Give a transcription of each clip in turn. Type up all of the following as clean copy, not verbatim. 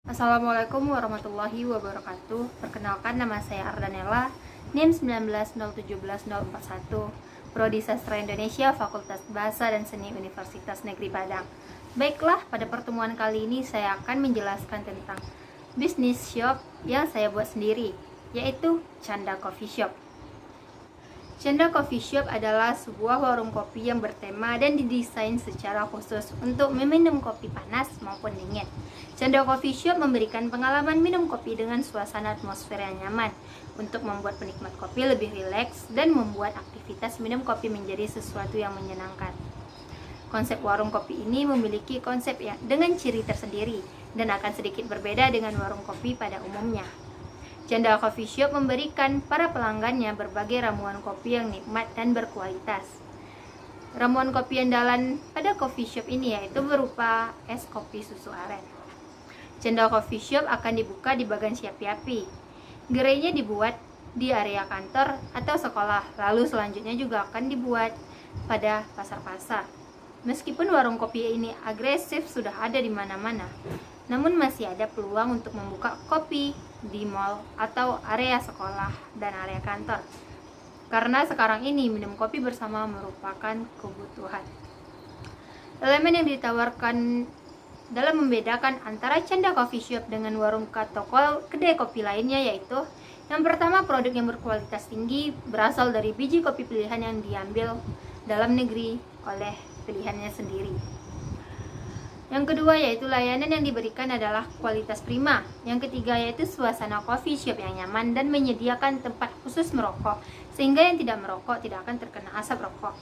Assalamualaikum warahmatullahi wabarakatuh. Perkenalkan, nama saya Ardanella, NIM 190171041, Prodi Sastra Indonesia, Fakultas Bahasa dan Seni Universitas Negeri Padang. Baiklah, pada pertemuan kali ini saya akan menjelaskan tentang bisnis shop yang saya buat sendiri, yaitu Canda Coffee Shop. Canda Coffee Shop adalah sebuah warung kopi yang bertema dan didesain secara khusus untuk meminum kopi panas maupun dingin. Canda Coffee Shop memberikan pengalaman minum kopi dengan suasana atmosfer yang nyaman untuk membuat penikmat kopi lebih rileks dan membuat aktivitas minum kopi menjadi sesuatu yang menyenangkan. Konsep warung kopi ini memiliki konsep yang dengan ciri tersendiri dan akan sedikit berbeda dengan warung kopi pada umumnya. Canda Coffee Shop memberikan para pelanggannya berbagai ramuan kopi yang nikmat dan berkualitas. Ramuan kopi andalan pada coffee shop ini yaitu berupa es kopi susu aren. Canda Coffee Shop akan dibuka di bagian Siapi-Api. Gerainya dibuat di area kantor atau sekolah, lalu selanjutnya juga akan dibuat pada pasar-pasar. Meskipun warung kopi ini agresif sudah ada di mana-mana, namun masih ada peluang untuk membuka kopi di mall atau area sekolah dan area kantor. Karena sekarang ini minum kopi bersama merupakan kebutuhan. Elemen yang ditawarkan dalam membedakan antara Canda Coffee Shop dengan warung atau kedai kopi lainnya yaitu yang pertama, produk yang berkualitas tinggi berasal dari biji kopi pilihan yang diambil dalam negeri oleh pilihannya sendiri. Yang kedua yaitu layanan yang diberikan adalah kualitas prima. Yang ketiga yaitu suasana coffee shop yang nyaman dan menyediakan tempat khusus merokok sehingga yang tidak merokok tidak akan terkena asap rokok.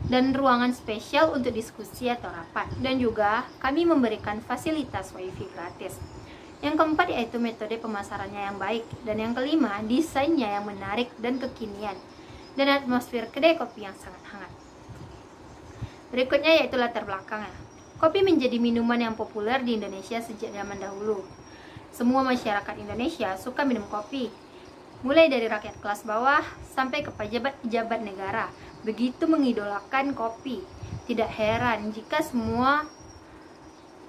Dan ruangan spesial untuk diskusi atau rapat. Dan juga kami memberikan fasilitas wifi gratis. Yang keempat yaitu metode pemasarannya yang baik. Dan yang kelima, desainnya yang menarik dan kekinian. Dan atmosfer kedai kopi yang sangat hangat. Berikutnya yaitu latar belakangnya. Kopi menjadi minuman yang populer di Indonesia sejak zaman dahulu. Semua masyarakat Indonesia suka minum kopi. Mulai dari rakyat kelas bawah sampai ke pejabat-pejabat negara. Begitu mengidolakan kopi. Tidak heran jika semua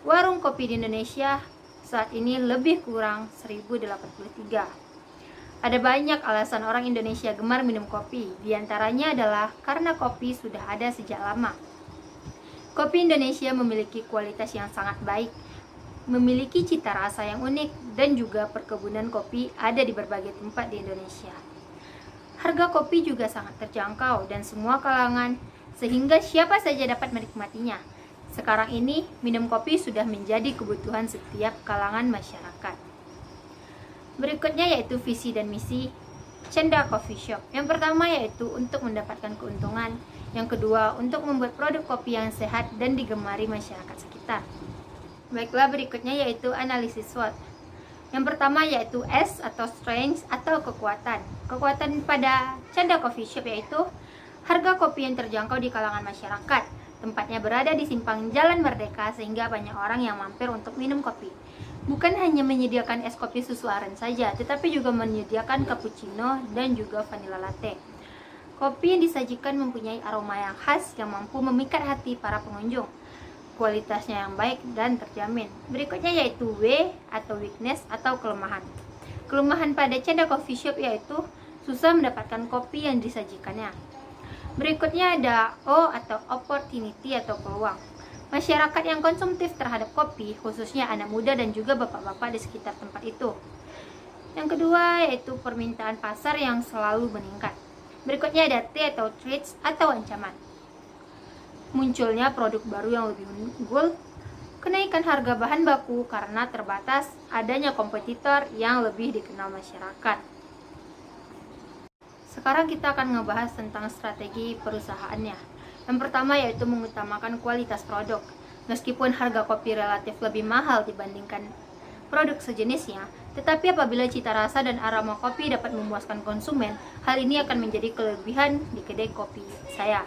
warung kopi di Indonesia saat ini lebih kurang 1083. Ada banyak alasan orang Indonesia gemar minum kopi. Di antaranya adalah karena kopi sudah ada sejak lama. Kopi Indonesia memiliki kualitas yang sangat baik, memiliki cita rasa yang unik, dan juga perkebunan kopi ada di berbagai tempat di Indonesia. Harga kopi juga sangat terjangkau dan semua kalangan, sehingga siapa saja dapat menikmatinya. Sekarang ini, minum kopi sudah menjadi kebutuhan setiap kalangan masyarakat. Berikutnya yaitu visi dan misi Canda Coffee Shop. Yang pertama yaitu untuk mendapatkan keuntungan. Yang kedua, untuk membuat produk kopi yang sehat dan digemari masyarakat sekitar. Baiklah, berikutnya yaitu analisis SWOT. Yang pertama yaitu S atau strength atau kekuatan. Kekuatan pada Canda Coffee Shop yaitu harga kopi yang terjangkau di kalangan masyarakat. Tempatnya berada di simpang Jalan Merdeka sehingga banyak orang yang mampir untuk minum kopi. Bukan hanya menyediakan es kopi susu aren saja, tetapi juga menyediakan cappuccino dan juga vanilla latte. Kopi yang disajikan mempunyai aroma yang khas yang mampu memikat hati para pengunjung. Kualitasnya yang baik dan terjamin. Berikutnya yaitu W atau weakness atau kelemahan. Kelemahan pada Canda Coffee Shop yaitu susah mendapatkan kopi yang disajikannya. Berikutnya ada O atau opportunity atau peluang. Masyarakat yang konsumtif terhadap kopi, khususnya anak muda dan juga bapak-bapak di sekitar tempat itu. Yang kedua yaitu permintaan pasar yang selalu meningkat. Berikutnya ada T atau threats atau ancaman. Munculnya produk baru yang lebih unggul, kenaikan harga bahan baku karena terbatas, adanya kompetitor yang lebih dikenal masyarakat. Sekarang kita akan ngebahas tentang strategi perusahaannya. Yang pertama yaitu mengutamakan kualitas produk. Meskipun harga kopi relatif lebih mahal dibandingkan produk sejenisnya, tetapi apabila cita rasa dan aroma kopi dapat memuaskan konsumen, hal ini akan menjadi kelebihan di kedai kopi saya.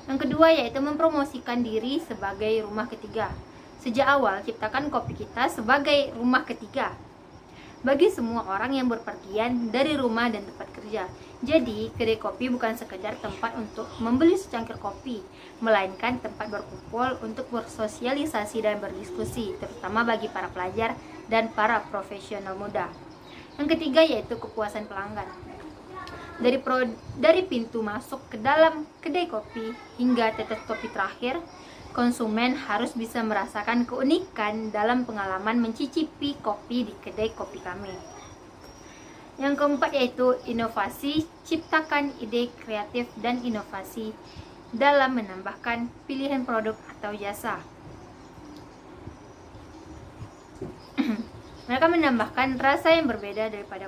Yang kedua yaitu mempromosikan diri sebagai rumah ketiga. Sejak awal ciptakan kopi kita sebagai rumah ketiga. bagi semua orang yang berpergian dari rumah dan tempat kerja. Jadi, kedai kopi bukan sekedar tempat untuk membeli secangkir kopi, melainkan tempat berkumpul untuk bersosialisasi dan berdiskusi, terutama bagi para pelajar dan para profesional muda. Yang ketiga yaitu kepuasan pelanggan. Dari pintu masuk ke dalam kedai kopi hingga tetes kopi terakhir, konsumen harus bisa merasakan keunikan dalam pengalaman mencicipi kopi di kedai kopi kami. Yang keempat yaitu inovasi, ciptakan ide kreatif dan inovasi dalam menambahkan pilihan produk atau jasa. Mereka menambahkan rasa yang berbeda daripada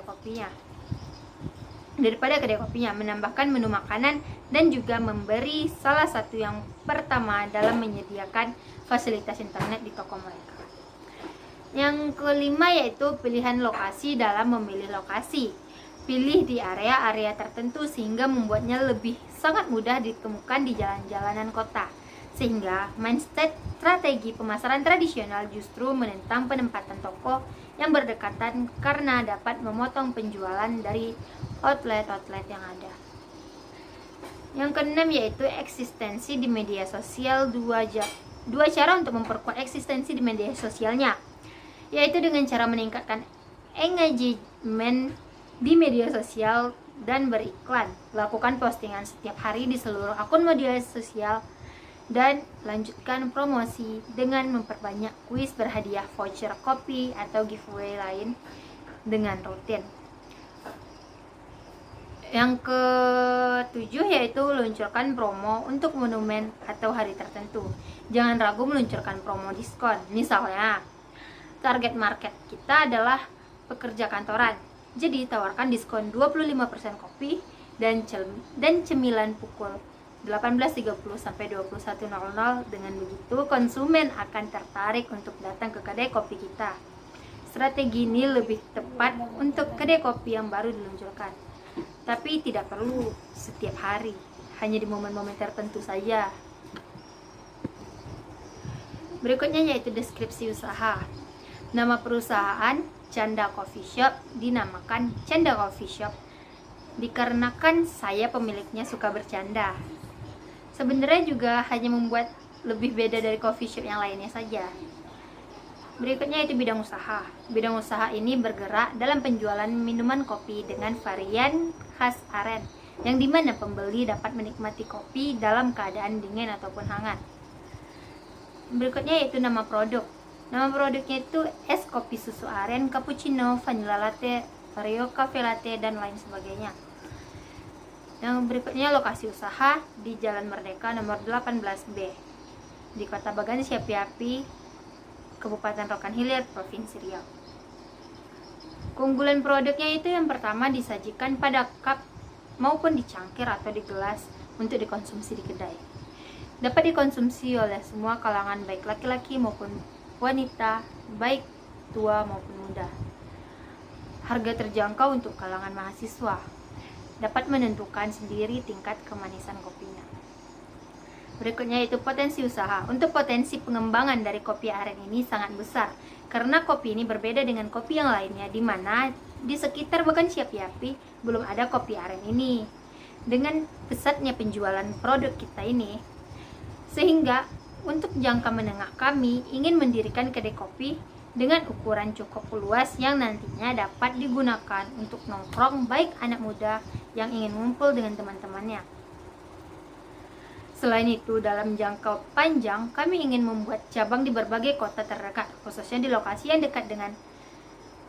kedai kopinya, menambahkan menu makanan dan juga memberi salah satu yang pertama dalam menyediakan fasilitas internet di toko mereka. Yang kelima yaitu pilihan lokasi dalam memilih lokasi. Pilih di area-area tertentu sehingga membuatnya lebih sangat mudah ditemukan di jalan-jalanan kota. Sehingga mindset strategi pemasaran tradisional justru menentang penempatan toko yang berdekatan karena dapat memotong penjualan dari outlet-outlet yang ada. Yang keenam yaitu eksistensi di media sosial. Dua cara untuk memperkuat eksistensi di media sosialnya, yaitu dengan cara meningkatkan engagement di media sosial dan beriklan. Lakukan postingan setiap hari di seluruh akun media sosial dan lanjutkan promosi dengan memperbanyak kuis berhadiah, voucher kopi atau giveaway lain dengan rutin. Yang ketujuh yaitu luncurkan promo untuk momen atau hari tertentu. Jangan ragu meluncurkan promo diskon. Misalnya, target market kita adalah pekerja kantoran. Jadi tawarkan diskon 25% kopi dan cemilan pukul 18.30 sampai 21.00. Dengan begitu konsumen akan tertarik untuk datang ke kedai kopi kita. Strategi ini lebih tepat untuk kedai kopi yang baru diluncurkan. Tapi tidak perlu setiap hari, hanya di momen-momen tertentu saja. Berikutnya yaitu deskripsi usaha. Nama perusahaan Canda Coffee Shop dinamakan Canda Coffee Shop dikarenakan saya pemiliknya suka bercanda. Sebenarnya juga hanya membuat lebih beda dari coffee shop yang lainnya saja. Berikutnya yaitu bidang usaha. Bidang usaha ini bergerak dalam penjualan minuman kopi dengan varian khas aren, yang dimana pembeli dapat menikmati kopi dalam keadaan dingin ataupun hangat. Berikutnya yaitu nama produk. Nama produknya itu es kopi susu aren, cappuccino, vanilla latte, Oreo, cafe latte, dan lain sebagainya. Yang berikutnya lokasi usaha di Jalan Merdeka nomor 18B di Kota Bagan Siapi-Api, Kabupaten Rokan Hilir, Provinsi Riau. Keunggulan produknya itu yang pertama disajikan pada cup maupun di cangkir atau di gelas untuk dikonsumsi di kedai. Dapat dikonsumsi oleh semua kalangan baik laki-laki maupun wanita, baik tua maupun muda. Harga terjangkau untuk kalangan mahasiswa. Dapat menentukan sendiri tingkat kemanisan kopinya. Berikutnya yaitu potensi usaha. Untuk potensi pengembangan dari kopi aren ini sangat besar, karena kopi ini berbeda dengan kopi yang lainnya, di mana di sekitar Bagan Siapi-Api belum ada kopi aren ini. Dengan pesatnya penjualan produk kita ini, sehingga untuk jangka menengah kami ingin mendirikan kedai kopi dengan ukuran cukup luas yang nantinya dapat digunakan untuk nongkrong baik anak muda yang ingin ngumpul dengan teman-temannya. Selain itu, dalam jangka panjang kami ingin membuat cabang di berbagai kota terdekat, khususnya di lokasi yang dekat dengan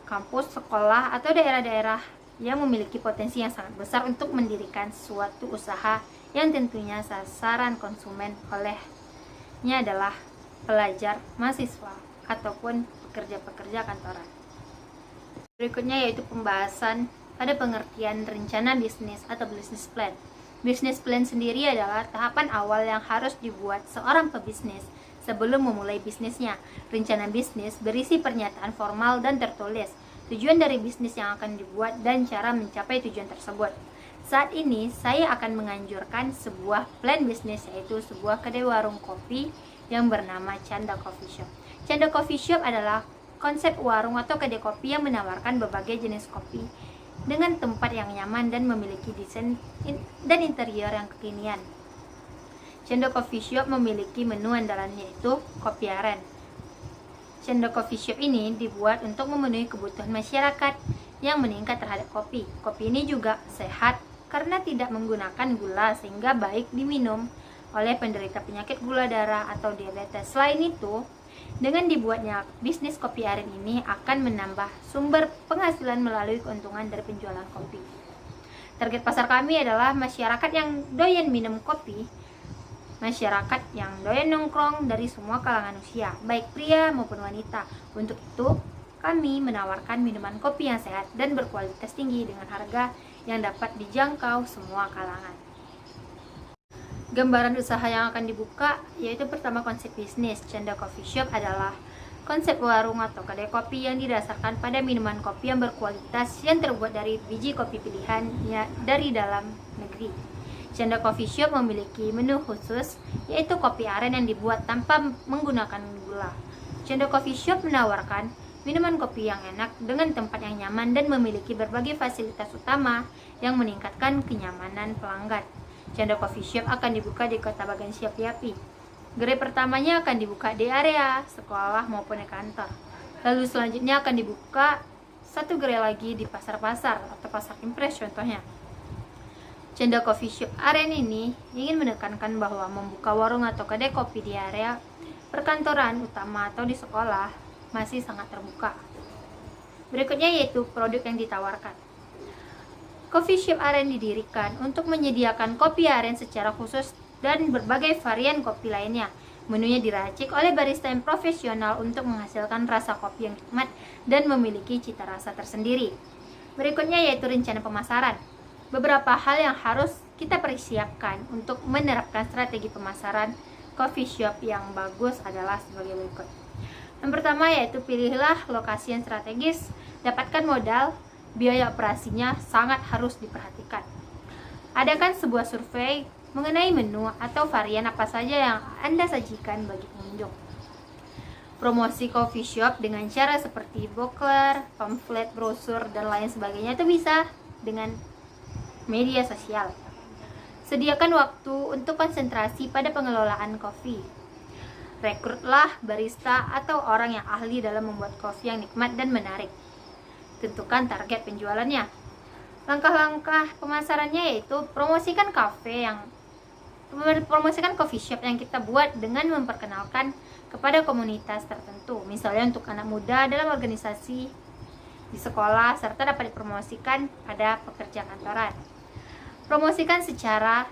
kampus, sekolah, atau daerah-daerah yang memiliki potensi yang sangat besar untuk mendirikan suatu usaha yang tentunya sasaran konsumen olehnya adalah pelajar, mahasiswa, ataupun pekerja-pekerja kantoran. Berikutnya yaitu pembahasan pada pengertian rencana bisnis atau business plan. Business plan sendiri adalah tahapan awal yang harus dibuat seorang pebisnis sebelum memulai bisnisnya. Rencana bisnis berisi pernyataan formal dan tertulis, tujuan dari bisnis yang akan dibuat dan cara mencapai tujuan tersebut. Saat ini saya akan menganjurkan sebuah plan bisnis, yaitu sebuah kedai warung kopi yang bernama Canda Coffee Shop. Canda Coffee Shop adalah konsep warung atau kedai kopi yang menawarkan berbagai jenis kopi dengan tempat yang nyaman dan memiliki desain dan interior yang kekinian. Cendol Coffee Shop memiliki menu andalannya yaitu kopi aren. Cendol Coffee Shop ini dibuat untuk memenuhi kebutuhan masyarakat yang meningkat terhadap kopi. Kopi ini juga sehat karena tidak menggunakan gula sehingga baik diminum oleh penderita penyakit gula darah atau diabetes. Selain itu, dengan dibuatnya bisnis kopi aren ini akan menambah sumber penghasilan melalui keuntungan dari penjualan kopi. Target pasar kami adalah masyarakat yang doyan minum kopi, masyarakat yang doyan nongkrong dari semua kalangan usia, baik pria maupun wanita. Untuk itu, kami menawarkan minuman kopi yang sehat dan berkualitas tinggi dengan harga yang dapat dijangkau semua kalangan. Gambaran usaha yang akan dibuka yaitu pertama konsep bisnis. Cendol Coffee Shop adalah konsep warung atau kedai kopi yang didasarkan pada minuman kopi yang berkualitas yang terbuat dari biji kopi pilihan dari dalam negeri. Cendol Coffee Shop memiliki menu khusus yaitu kopi aren yang dibuat tanpa menggunakan gula. Cendol Coffee Shop menawarkan minuman kopi yang enak dengan tempat yang nyaman dan memiliki berbagai fasilitas utama yang meningkatkan kenyamanan pelanggan. Cendol Coffee Shop akan dibuka di Kota Bagan Siapi-Api. Gerai pertamanya akan dibuka di area sekolah maupun di kantor. Lalu selanjutnya akan dibuka satu gerai lagi di pasar-pasar atau pasar impres contohnya. Cendol Coffee Shop aren ini ingin menekankan bahwa membuka warung atau kedai kopi di area perkantoran utama atau di sekolah masih sangat terbuka. Berikutnya yaitu produk yang ditawarkan. Coffee Shop aren didirikan untuk menyediakan kopi aren secara khusus dan berbagai varian kopi lainnya. Menunya diracik oleh barista yang profesional untuk menghasilkan rasa kopi yang nikmat dan memiliki cita rasa tersendiri. Berikutnya yaitu rencana pemasaran. Beberapa hal yang harus kita persiapkan untuk menerapkan strategi pemasaran coffee shop yang bagus adalah sebagai berikut. Yang pertama yaitu pilihlah lokasi yang strategis, dapatkan modal, biaya operasinya sangat harus diperhatikan. Adakan sebuah survei mengenai menu atau varian apa saja yang Anda sajikan bagi pengunjung. Promosi coffee shop dengan cara seperti booklet, pamflet, brosur, dan lain sebagainya itu bisa dengan media sosial. Sediakan waktu untuk konsentrasi pada pengelolaan kopi. Rekrutlah barista atau orang yang ahli dalam membuat kopi yang nikmat dan menarik. Tentukan target penjualannya. Langkah-langkah pemasarannya yaitu promosikan coffee shop yang kita buat dengan memperkenalkan kepada komunitas tertentu. Misalnya untuk anak muda dalam organisasi di sekolah serta dapat dipromosikan pada pekerja kantoran. Promosikan secara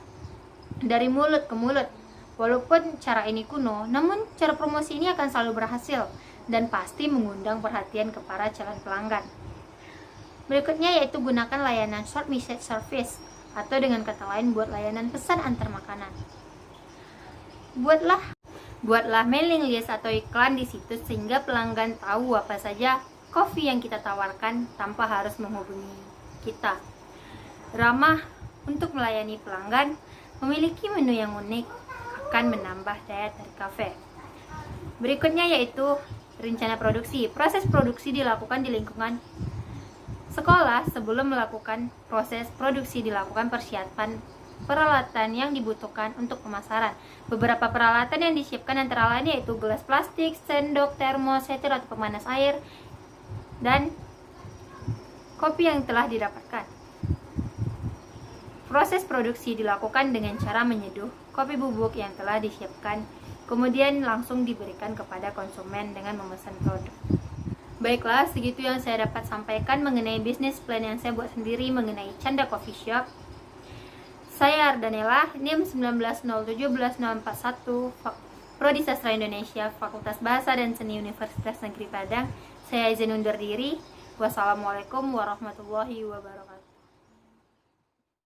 dari mulut ke mulut. Walaupun cara ini kuno, namun cara promosi ini akan selalu berhasil dan pasti mengundang perhatian ke para calon pelanggan. Berikutnya yaitu gunakan layanan short message service atau dengan kata lain buat layanan pesan antar makanan. Buatlah mailing list atau iklan di situs sehingga pelanggan tahu apa saja kopi yang kita tawarkan tanpa harus menghubungi kita. Ramah untuk melayani pelanggan, memiliki menu yang unik akan menambah daya tarik kafe. Berikutnya yaitu rencana produksi. Proses produksi dilakukan di lingkungan sekolah. Sebelum melakukan proses produksi dilakukan persiapan peralatan yang dibutuhkan untuk pemasaran. Beberapa peralatan yang disiapkan antara lain yaitu gelas plastik, sendok, termos, setir atau pemanas air, dan kopi yang telah didapatkan. Proses produksi dilakukan dengan cara menyeduh kopi bubuk yang telah disiapkan, kemudian langsung diberikan kepada konsumen dengan memesan produk. Baiklah, segitu yang saya dapat sampaikan mengenai bisnis plan yang saya buat sendiri mengenai Cendol Coffee Shop. Saya Ardanella, NIM 1901741, Prodi Sastra Indonesia, Fakultas Bahasa dan Seni Universitas Negeri Padang. Saya izin undur diri. Wassalamualaikum warahmatullahi wabarakatuh.